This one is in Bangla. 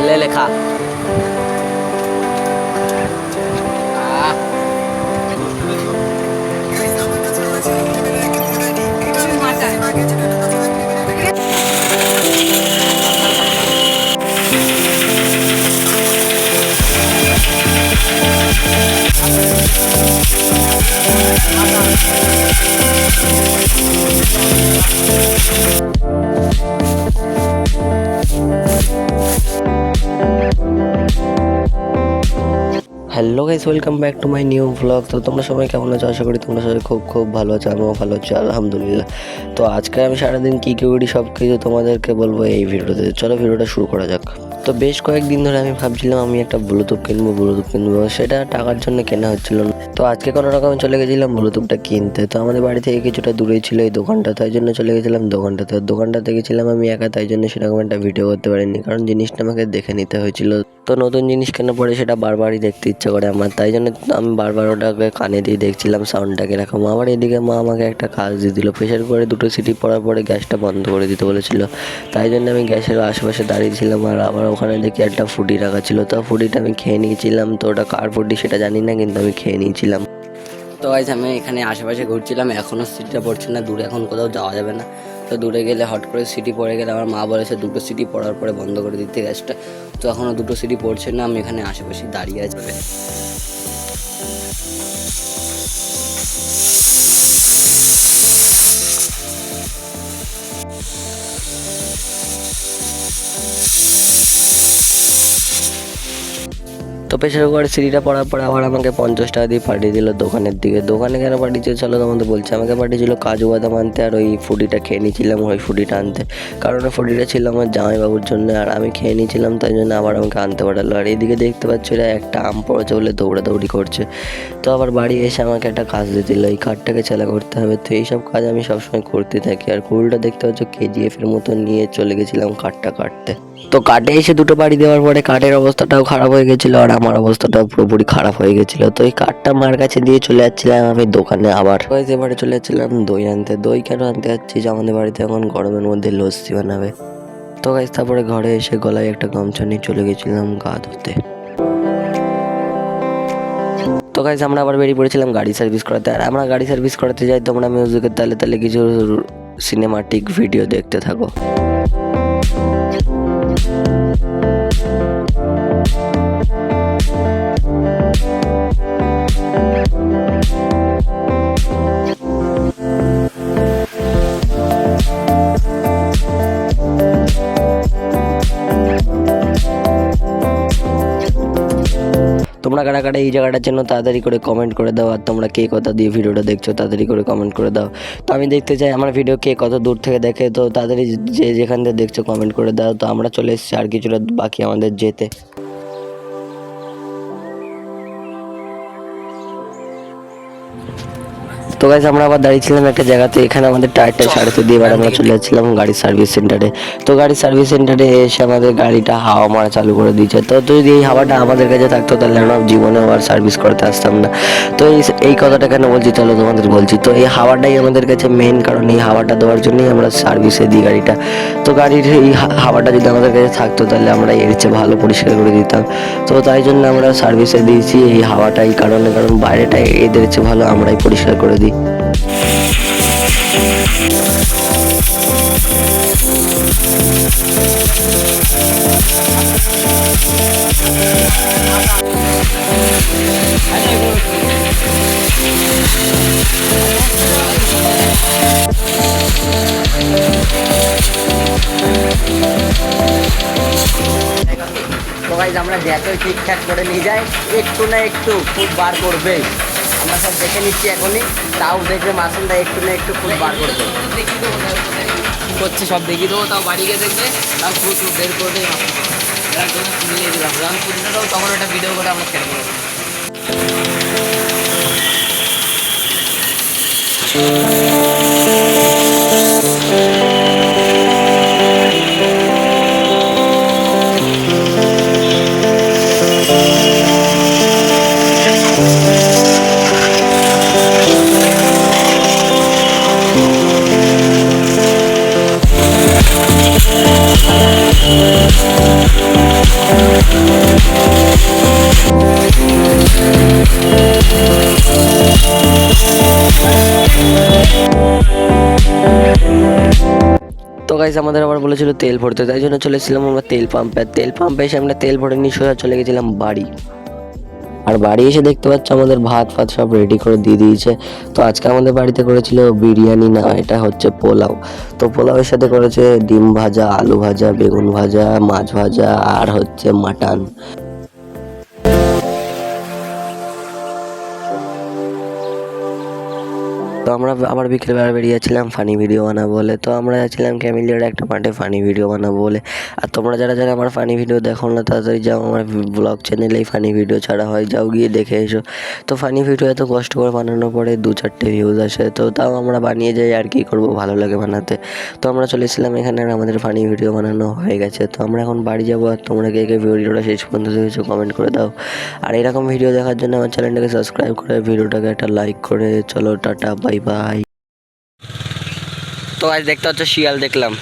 ले ले खा। Hello guys, welcome back to my new blog. তো তোমরা সবাই কেমন আছো? আশা করি তোমরা সবাই খুব খুব ভালো আছো, আমিও ভালো আছি আলহামদুলিল্লাহ। তো আজকে আমি সারাদিন কী কী করি সব কিছু তোমাদেরকে বলবো এই ভিডিওতে। চলো ভিডিওটা শুরু করা যাক। তো বেশ কয়েকদিন ধরে আমি ভাবছিলাম আমি একটা ব্লুটুথ কিনবো, সেটা টাকার জন্য কেনা হচ্ছিল না। তো আজকে কোনো রকমে চলে গেছিলাম ব্লুটুথটা কিনতে। তো আমাদের বাড়ি থেকে কিছুটা দূরেই ছিল এই দোকানটা, তাই জন্য চলে গেছিলাম দোকানটাতে। দোকানটাতে গেছিলাম আমি একা, তাই জন্য সেরকম একটা ভিডিও করতে পারিনি, কারণ জিনিসটা আমাকে দেখে নিতে হয়েছিল। তো নতুন জিনিস কেনার পরে সেটা বারবারই দেখতে ইচ্ছা করে আমার, তাই জন্য আমি বারবার ওটাকে কানে দিয়ে দেখছিলাম সাউন্ডটা কীরকম। আবার এদিকে মা আমাকে একটা কাজ দিয়ে দিল, প্রেশার কুকারে 2টো সিটি পড়ার পরে গ্যাসটা বন্ধ করে দিতে বলেছিল। তাই জন্য আমি গ্যাসের আশেপাশে দাঁড়িয়েছিলাম, আর আবার ওখানে দেখি একটা ফুটি রাখা ছিল। তো ফুটিটা আমি খেয়ে নিয়েছিলাম। তো ওটা কার ফুটি সেটা জানি না, কিন্তু আমি খেয়ে নিয়েছিলাম। তো গাইস, আমি এখানে আশেপাশে ঘুরছিলাম, এখনও সিটিটা পড়ছে না। দূরে এখন কোথাও যাওয়া যাবে না। তো দূরে গেলে হট করে সিটি পড়ে গেলে আমার মা বলেছে 2টো সিটি পড়ার পরে বন্ধ করে দিতে গ্যাসটা। তো এখনও 2টো সিটি পড়ছে না, আমি এখানে আশেপাশে দাঁড়িয়ে আছি। তো প্রেশার কুকার সিটিটা পড়ার পরে আবার আমাকে 50 টাকা দিয়ে পাঠিয়ে দিল দোকানের দিকে। দোকানে কেন পাঠিয়েছে চলো তোমাদের বলছি। আমাকে পাঠিয়েছিল কাজু বাদাম আনতে, আর ওই ফুটিটা খেয়ে নিয়েছিলাম ওই ফুটিটা আনতে, কারণ ওই ফুটিটা ছিল আমার জামাইবাবুর জন্য, আর আমি খেয়ে নিয়েছিলাম, তাই জন্য আবার আমাকে আনতে পাঠালো। আর এইদিকে দেখতে পাচ্ছ এরা একটা আম পড়েছে বলে দৌড়াদৌড়ি করছে। তো আবার বাড়ি এসে আমাকে একটা কাজ দিয়ে দিল, এই কাঠটাকে চালা করতে হবে। তো এইসব কাজ আমি সবসময় করতে থাকি। আর কুলটা দেখতে পাচ্ছ KGF-এর মতো নিয়ে চলে গেছিলাম কাঠটা কাটতে। তো কাটে এসে 2টো বাড়ি দেওয়ার পরে কাঠের অবস্থাটাও খারাপ হয়ে গেছিলো, আর আমার অবস্থাটাও পুরোপুরি খারাপ হয়ে গেছিলো। তো এই কাঠটা মার কাছে দিয়ে চলে যাচ্ছিলাম আমি দোকানে। আবার এবারে চলে যাচ্ছিলাম দই আনতে। দই কেন আনতে যাচ্ছি, যে আমাদের বাড়িতে এখন গরমের মধ্যে লস্যি বানাবে। তো গাইস, তারপরে ঘরে এসে গলায় একটা গামছা নিয়ে চলে গেছিলাম গা ধুতে। তো গাইস, আমরা আবার বেরিয়ে পড়েছিলাম গাড়ি সার্ভিস করাতে। আর আমরা গাড়ি সার্ভিস করাতে যাই, তোমরা মিউজিকের তালে তালে কিছু সিনেমাটিক ভিডিও দেখতে থাকো। তোমরা কারা কারা এই জায়গাটার জন্য তাড়াতাড়ি করে কমেন্ট করে দাও। আর তোমরা কে কথা দিয়ে ভিডিওটা দেখছো তাড়াতাড়ি করে কমেন্ট করে দাও। তো আমি দেখতে চাই আমার ভিডিও কে কত দূর থেকে দেখে। তো তাড়াতাড়ি যে যেখান থেকে দেখছো কমেন্ট করে দাও। তো আমরা চলে এসেছি, আর কিছুটা বাকি আমাদের যেতে। তো গাইস, আমরা আবার দাঁড়িয়েছিলাম একটা জায়গাতে, এখানে আমাদের টায়ারটা সারাতে দিয়ে এবার আমরা চলে যাচ্ছিলাম গাড়ির সার্ভিস সেন্টারে। তো গাড়ির সার্ভিস সেন্টারে এসে আমাদের গাড়িটা হাওয়া মারা চালু করে দিয়েছে। তো যদি এই হাওয়াটা আমাদের কাছে থাকতো তাহলে আমরা জীবনে আবার সার্ভিস করতে আসতাম না। তো এই কথাটা কেন বলছি চলো তোমাদের বলছি। তো এই হাওয়াটাই আমাদের কাছে মেন, কারণ এই হাওয়াটা দেওয়ার জন্যই আমরা সার্ভিসে দিই গাড়িটা। তো গাড়ির এই হাওয়াটা যদি আমাদের কাছে থাকতো তাহলে আমরা এর চেয়ে ভালো পরিষ্কার করে দিতাম। তো তাই জন্য আমরা সার্ভিসে দিয়েছি এই হাওয়াটাই কারণে, কারণ বাইরেটা এদের চেয়ে ভালো আমরাই পরিষ্কার করে দিই। তো গাইস, আমরা যতই ঠিকঠাক করে নিয়ে যাই একটু না একটু খুব বার করবে। আমরা সব দেখে নিচ্ছি এখনই, তাও দেখবে মাসুমটা একটু না একটু খুব বার করবে। করছে সব দেখিয়ে দেবো, তাও বাড়ি গিয়ে দেখবে তাও খুব বের করে দেয়। মিলিয়ে দিলাম রাম পুজোটাও, তখন একটা ভিডিও করে আমরা শেয়ার করবো। তো গাইজ আমাদের আবার বলেছিল তেল ভরতে, তাই জন্য চলে এসেছিলাম আমরা তেল পাম্পে এসে আমরা তেল ভরে নিয়ে সোজা চলে গেছিলাম বাড়ি। আর বাড়ি এসে দেখতে পাচ্ছ আমাদের ভাত ফাত সব রেডি করে দিয়ে দিয়েছে। তো আজকে আমাদের বাড়িতে করেছিল বিরিয়ানি না, এটা হচ্ছে পোলাও। তো পোলাওয়ের সাথে করেছে ডিম ভাজা, আলু ভাজা, বেগুন ভাজা, মাছ ভাজা আর হচ্ছে মাটন। তো আমরা আবার বিকেলবেলা বেরিয়েছিলাম ফানি ভিডিও বানাবো বলে। তো আমরা যাচ্ছিলাম ক্যামিলিয়ার একটা মাঠে ফানি ভিডিও বানাবো বলে। আর তোমরা যারা যারা আমার ফানি ভিডিও দেখো না, তাড়াতাড়ি যাও আমার ব্লগ চ্যানেলেই ফানি ভিডিও ছাড়া হয়, যাও গিয়ে দেখে এসো। তো ফানি ভিডিও এত কষ্ট করে বানানোর পরে 2-4টে ভিউজ আসে, তো তাও আমরা বানিয়ে যাই, আর কী করবো, ভালো লাগে বানাতে। তো আমরা চলে এসেছিলাম এখানে, আর আমাদের ফানি ভিডিও বানানো হয়ে গেছে। তো আমরা এখন বাড়ি যাবো। আর তোমরা কে কে ভিডিওটা শেষ পর্যন্ত দেখেছো কমেন্ট করে দাও। আর এরকম ভিডিও দেখার জন্য আমার চ্যানেলটাকে সাবস্ক্রাইব করে ভিডিওটাকে একটা লাইক করে চলো টাটা বাই বাই। তো আজ দেখতে হচ্ছে শিয়াল দেখলাম।